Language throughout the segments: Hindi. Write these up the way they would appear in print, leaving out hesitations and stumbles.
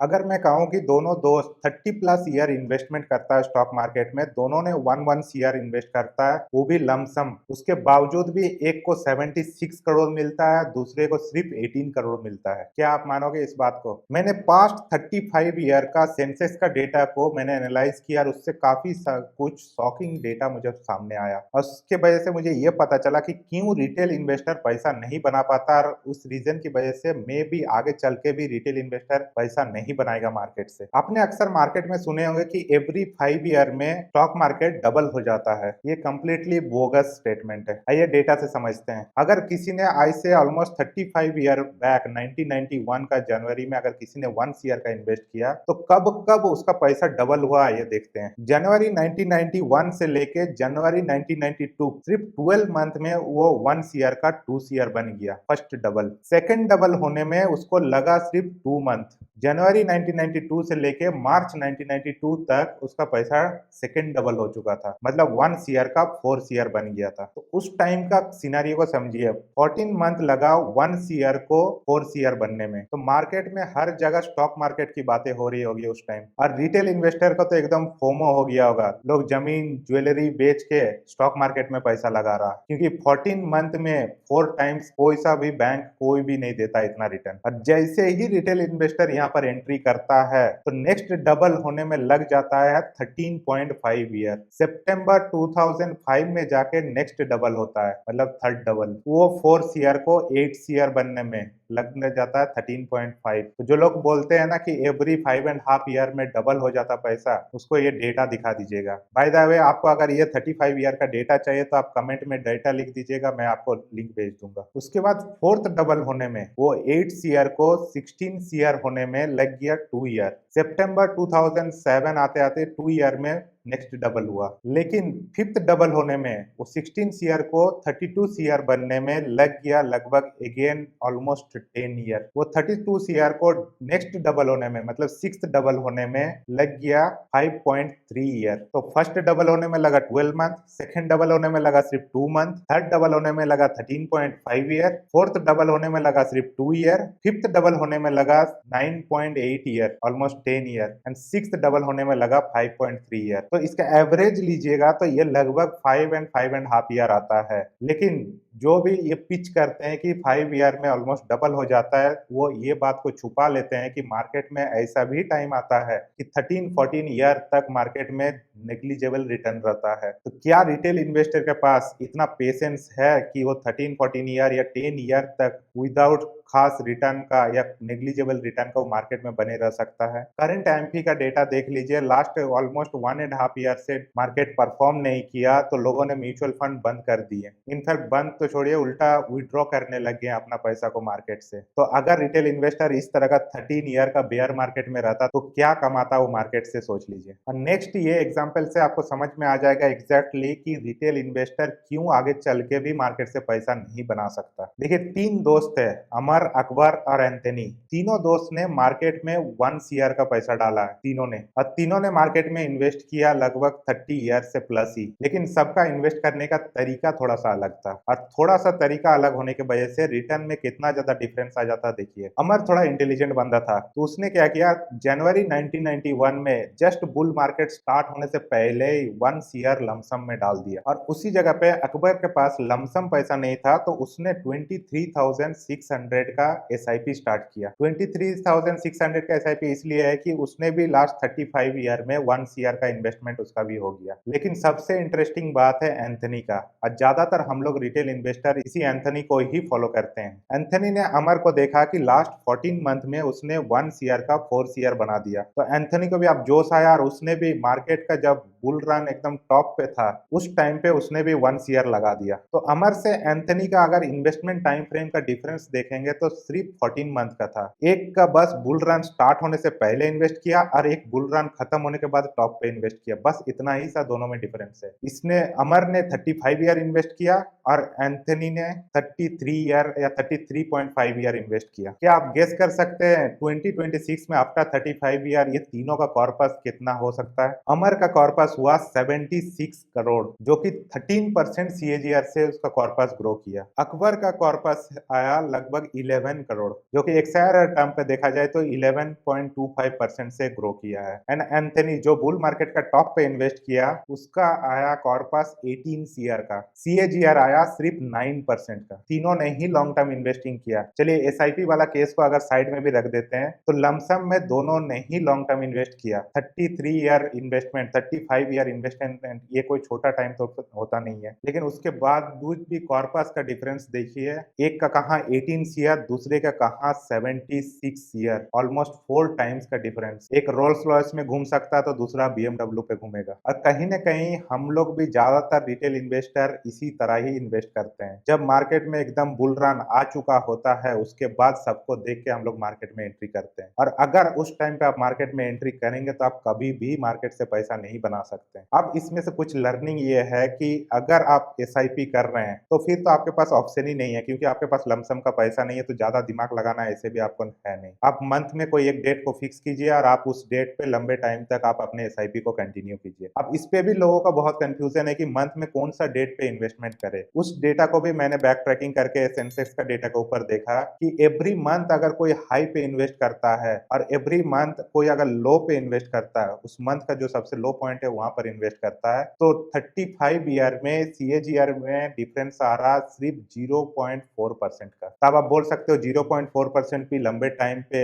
अगर मैं कहूँ कि दोनों दोस्त 30+ ईयर इन्वेस्टमेंट करता है स्टॉक मार्केट में, दोनों ने 1 ईयर इन्वेस्ट करता है, वो भी लमसम, उसके बावजूद भी एक को 76 करोड़ मिलता है, दूसरे को सिर्फ 18 करोड़ मिलता है। क्या आप मानोगे इस बात को? मैंने पास्ट 35 ईयर का सेंसेस का डेटा को मैंने एनालाइज किया और उससे काफी कुछ शॉकिंग डेटा मुझे सामने आया और उसके वजह से मुझे ये पता चला कि क्यों रिटेल इन्वेस्टर पैसा नहीं बना पाता और उस रीजन की वजह से मे भी आगे चल के भी रिटेल इन्वेस्टर पैसा नहीं बनाएगा मार्केट से। आपने अक्सर मार्केट में सुने होंगे कि एवरी 5 ईयर में स्टॉक मार्केट डबल हो जाता है। ये कंप्लीटली बोगस स्टेटमेंट है। आइए डेटा से समझते हैं। अगर किसी ने आज से ऑलमोस्ट 35 ईयर बैक 1991 का जनवरी में अगर किसी ने 1 ईयर का इन्वेस्ट किया तो कब कब उसका पैसा डबल हुआ ये देखते हैं। जनवरी 1991 से लेके जनवरी 1992 सिर्फ 12 मंथ में वो 1 ईयर का 2 ईयर बन गया, फर्स्ट डबल। सेकंड डबल होने में उसको लगा सिर्फ 2 मंथ। जनवरी 1992 से लेके मार्च 1992 तक उसका पैसा सेकंड डबल हो चुका था, मतलब 1 ईयर का 4 ईयर बन गया था। तो उस टाइम का सिनेरियो को समझिए, 14 मंथ लगा 1 ईयर को 4 ईयर बनने में। तो मार्केट में हर जगह स्टॉक मार्केट की बातें हो रही होगी उस टाइम, और रिटेल इन्वेस्टर का तो एकदम फोमो हो गया होगा। लोग जमीन ज्वेलरी बेच के स्टॉक मार्केट में पैसा लगा रहा, क्योंकि 14 मंथ में 4 टाइम्स कोई सा भी बैंक कोई भी नहीं देता इतना रिटर्न। और जैसे ही रिटेल इन्वेस्टर यहाँ पर एंट्री करता है तो नेक्स्ट डबल होने में लग जाता है 13.5 ईयर। सितंबर 2005 में जाके नेक्स्ट डबल होता है, मतलब थर्ड डबल। वो 4 ईयर को 8 ईयर बनने में लगने जाता है 13.5। तो जो लोग बोलते हैं ना कि एवरी 5.5 ईयर में डबल हो जाता पैसा, उसको ये डेटा दिखा दीजिएगा। बाय द वे, आपको अगर ये 35 ईयर का डेटा चाहिए तो आप कमेंट में डेटा लिख दीजिएगा, मैं आपको लिंक भेज दूंगा। उसके बाद फोर्थ डबल होने में वो 8 ईयर को 16 ईयर होने में लग गया 2 ईयर। सितंबर 2007 आते आते 2 ईयर में नेक्स्ट डबल हुआ। लेकिन फिफ्थ डबल होने में वो 16 ईयर को 32 ईयर बनने में लग गया लगभग अगेन ऑलमोस्ट 10 ईयर। वो 32 ईयर को नेक्स्ट डबल होने में, मतलब सिक्स्थ डबल होने में लग गया 5.3 ईयर। तो फर्स्ट डबल होने में लगा 12 मंथ, सेकंड डबल होने में लगा सिर्फ 2 मंथ, थर्ड डबल होने में लगा 13.5 ईयर, फोर्थ डबल होने में लगा सिर्फ 2 ईयर, फिफ्थ डबल होने में लगा 9.8 year, almost 10 year, and sixth double होने में लगा 5.3 ईयर। तो इसका एवरेज लीजिएगा तो ये लगभग 5.5 ईयर आता है। लेकिन जो भी ये पिच करते हैं कि 5 ईयर में ऑलमोस्ट डबल हो जाता है, वो ये बात को छुपा लेते हैं कि मार्केट में ऐसा भी टाइम आता है कि 13-14 ईयर तक मार्केट में नेग्लिजिबल रिटर्न रहता है। तो क्या रिटेल इन्वेस्टर के पास इतना पेशेंस है कि वो 13-14 ईयर या 10 ईयर तक विदाउट खास रिटर्न का या नेग्लिजिबल रिटर्न का मार्केट में बने रह सकता है? करंट एमपी का डेटा देख लीजिए, लास्ट ऑलमोस्ट 1.5 ईयर से मार्केट परफॉर्म नहीं किया तो लोगों ने म्यूचुअल फंड बंद कर दिए। इनफैक्ट बंद तो छोड़िए, उल्टा विड्रॉ करने लग गए अपना पैसा को मार्केट से। तो अगर रिटेल इन्वेस्टर इस तरह का 13 ईयर का बेयर मार्केट में रहता तो क्या कमाता वो मार्केट से, सोच लीजिए। और नेक्स्ट ये एग्जाम्पल से आपको समझ में आ जाएगा एग्जैक्टली कि रिटेल इन्वेस्टर क्यों आगे चल के भी मार्केट से पैसा नहीं बना सकता। देखिए, 3 दोस्त है, अमर, अकबर और एंथनी। तीनों दोस्त ने मार्केट में 1 ईयर का पैसा डाला है, तीनों ने, और तीनों ने मार्केट में इन्वेस्ट किया लगभग 30 ईयर से प्लस ही। लेकिन सबका इन्वेस्ट करने का तरीका थोड़ा सा अलग था, और थोड़ा सा तरीका अलग होने की वजह से रिटर्न में कितना ज्यादा डिफरेंस आ जाता देखिए। अमर थोड़ा इंटेलिजेंट बंदा था, तो उसने क्या किया, जनवरी 1991 में जस्ट बुल मार्केट स्टार्ट होने से पहले ही 1 ईयर लमसम में डाल दिया। और उसी जगह पे अकबर के पास लमसम पैसा नहीं था, तो उसने 23,600 का एसआईपी स्टार्ट किया। 23,600 का एसआईपी इसलिए है कि उसने भी लास्ट 35 ईयर में 1 ईयर का इन्वेस्टमेंट उसका भी हो गया। लेकिन सबसे इंटरेस्टिंग बात है एंथनी का, और ज्यादातर हम लोग रिटेल इन्वेस्टर इसी एंथनी को ही फॉलो करते हैं। एंथनी ने अमर को देखा कि लास्ट 14 मंथ में उसने 1 ईयर का 4 ईयर बना दिया, तो एंथनी को भी अब जोश आया और उसने भी मार्केट का जब बुल रन एकदम टॉप पे था उस टाइम पे उसने भी 1 ईयर लगा दिया। तो अमर से एंथनी का अगर इन्वेस्टमेंट टाइम फ्रेम का डिफरेंस देखेंगे तो सिर्फ 14 मंथ का था। एक का बस बुल रन स्टार्ट होने से पहले इन्वेस्ट किया और एक बुल रन खत्म होने के बाद टॉप पे इन्वेस्ट किया, बस इतना ही सा दोनों में डिफरेंस है। इसने अमर ने 35 ईयर इन्वेस्ट किया और एंथनी ने 33 ईयर या 33.5 ईयर इन्वेस्ट किया। क्या आप गेस कर सकते हैं 2026 में आफ्टर 35 ईयर ये तीनों का कॉर्पस कितना हो सकता है? अमर का कॉर्पस हुआ 76 करोड़, जो कि 13% सीएजीआर से उसका कॉर्पस ग्रो किया। अकबर का कॉर्पस आया लगभग 11 करोड़, जो कि XR टर्म पे देखा जाए तो 11.25% से ग्रो किया है। एंड एंथनी जो बुल मार्केट का टॉप पे इन्वेस्ट किया, उसका आया कॉर्पस 18 सीआर का, CAGR आया सिर्फ 9% का। तीनों ने ही लॉन्ग टर्म इन्वेस्टिंग किया। चलिए SIP वाला केस को अगर साइड में भी रख देते हैं तो लमसम में दोनों ने ही लॉन्ग टर्म इन्वेस्ट किया। 33 ईयर इन्वेस्टमेंट, 35 ईयर इन्वेस्टमेंट, ये कोई छोटा टाइम तो होता नहीं है। लेकिन उसके बावजूद भी कॉर्पस का डिफरेंस देखिए, एक का कहा 18 सीआर, दूसरे का कहा 76 सीआर, ऑलमोस्ट 4 टाइम्स का डिफरेंस। एक रोल्स रॉयस में घूम सकता है तो दूसरा BMW पे घूमेगा। और कहीं ना कहीं हम लोग भी ज्यादातर रिटेल इन्वेस्टर इसी तरह ही इन्वेस्ट करते हैं। जब मार्केट में एकदम बुल रन आ चुका होता है, उसके बाद सबको देख के हम लोग मार्केट में एंट्री करते हैं। और अगर उस टाइम पे आप मार्केट में एंट्री करेंगे तो आप कभी भी मार्केट से पैसा नहीं बना सकते। अब इसमें से कुछ लर्निंग ये है कि अगर आप SIP कर रहे हैं तो फिर तो आपके पास ऑप्शन ही नहीं है, क्योंकि आपके पास लमसम का पैसा नहीं है, तो ज्यादा दिमाग लगाना ऐसे भी आपको है नहीं। आप मंथ में कोई एक डेट को फिक्स कीजिए और आप उस डेट पे लंबे टाइम तक आप अपने SIP को कंटिन्यू कीजिए। अब इस पे भी लोगों का बहुत कंफ्यूजन है कि मंथ में कौन सा डेट पे इन्वेस्टमेंट करें। उस डेटा को भी मैंने बैक ट्रैकिंग करके सेंसेक्स का डेटा के ऊपर देखा कि एवरी मंथ अगर कोई हाई पे इन्वेस्ट करता है और एवरी मंथ कोई अगर लो पे इन्वेस्ट करता है, उस मंथ का जो सबसे लो पॉइंट है वहां पर इन्वेस्ट करता है, तो 35 ईयर में CAGR में डिफरेंस आ रहा सिर्फ 0.4% का। तब आप बोल सकते हो 0.4% भी लंबे टाइम पे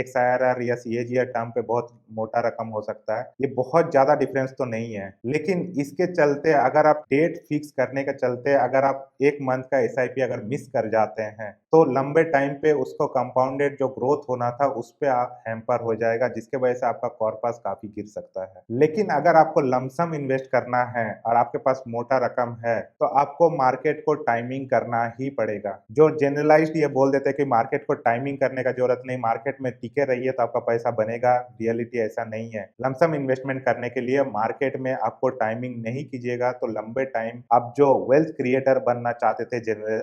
XIRR या CAGR टर्म पे बहुत मोटा रकम हो सकता है। ये बहुत ज्यादा डिफरेंस तो नहीं है, लेकिन इसके चलते अगर आप डेट फिक्स करने के चलते अगर आप एक मंथ का SIP अगर मिस कर जाते हैं तो लंबे टाइम पे उसको कंपाउंडेड जो ग्रोथ होना था उस पे आप हैम्पर हो जाएगा, जिसके वजह से आपका कॉर्पस काफी गिर सकता है। लेकिन अगर आपको लमसम इन्वेस्ट करना है और आपके पास मोटा रकम है तो आपको मार्केट को टाइमिंग करना ही पड़ेगा। जो जनरलाइज्ड ये बोल देते हैं कि मार्केट को टाइमिंग करने का जरूरत नहीं, मार्केट में टिके रहिए तो आपका पैसा बनेगा, रियलिटी ऐसा नहीं है। लमसम इन्वेस्टमेंट करने के लिए मार्केट में आपको टाइमिंग नहीं कीजिएगा तो लंबे टाइम आप जो वेल्थ क्रिएटर बनना चाहते थे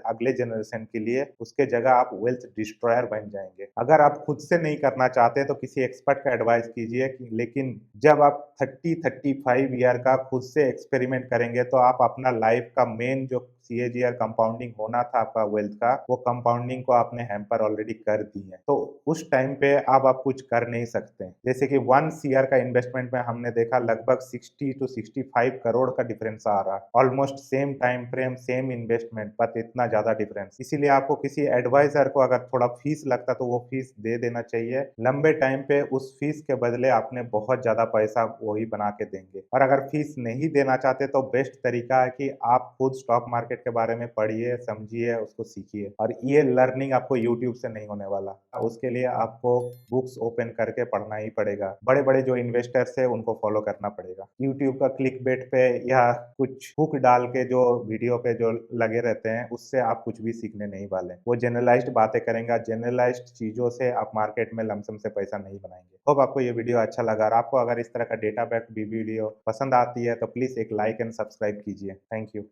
अगले जनरेशन के लिए, उसके जगह आप वेल्थ डिस्ट्रॉयर बन जाएंगे। अगर आप खुद से नहीं करना चाहते तो किसी एक्सपर्ट का एडवाइस कीजिए, लेकिन जब आप 35 ईयर का खुद से एक्सपेरिमेंट करेंगे तो आप अपना लाइफ का मेन जो CAGR कंपाउंडिंग होना था आपका वेल्थ का, वो कंपाउंडिंग को आपने हैम्पर ऑलरेडी कर दी है। तो उस टाइम पे अब आप कुछ कर नहीं सकते। जैसे कि 1 CR का इन्वेस्टमेंट में हमने देखा लगभग 60 to 65 करोड़ का डिफरेंस आ रहा है। Almost same time frame, same investment, but इतना ज्यादा डिफरेंस। इसीलिए आपको किसी एडवाइजर को अगर थोड़ा फीस लगता तो वो फीस दे देना चाहिए। लंबे टाइम पे उस फीस के बदले आपने बहुत ज्यादा पैसा वही बना के देंगे। और अगर फीस नहीं देना चाहते तो बेस्ट तरीका है कि आप खुद स्टॉक मार्केट के बारे में पढ़िए, समझिए, उसको सीखिए। और ये लर्निंग आपको यूट्यूब से नहीं होने वाला, उसके लिए आपको बुक्स ओपन करके पढ़ना ही पड़ेगा। बड़े बड़े जो इन्वेस्टर्स है उनको फॉलो करना पड़ेगा। यूट्यूब का क्लिक बेट पे या कुछ हुक डाल के जो वीडियो पे जो लगे रहते हैं उससे आप कुछ भी सीखने नहीं वाले। वो जनरलाइज्ड बातें करेंगे, जनरलाइज्ड चीजों से आप मार्केट में लमसम से पैसा नहीं बनाएंगे। होप आपको ये वीडियो अच्छा लगा। और आपको अगर इस तरह का डेटा बैक वीडियो पसंद आती है तो प्लीज एक लाइक एंड सब्सक्राइब कीजिए। Thank you.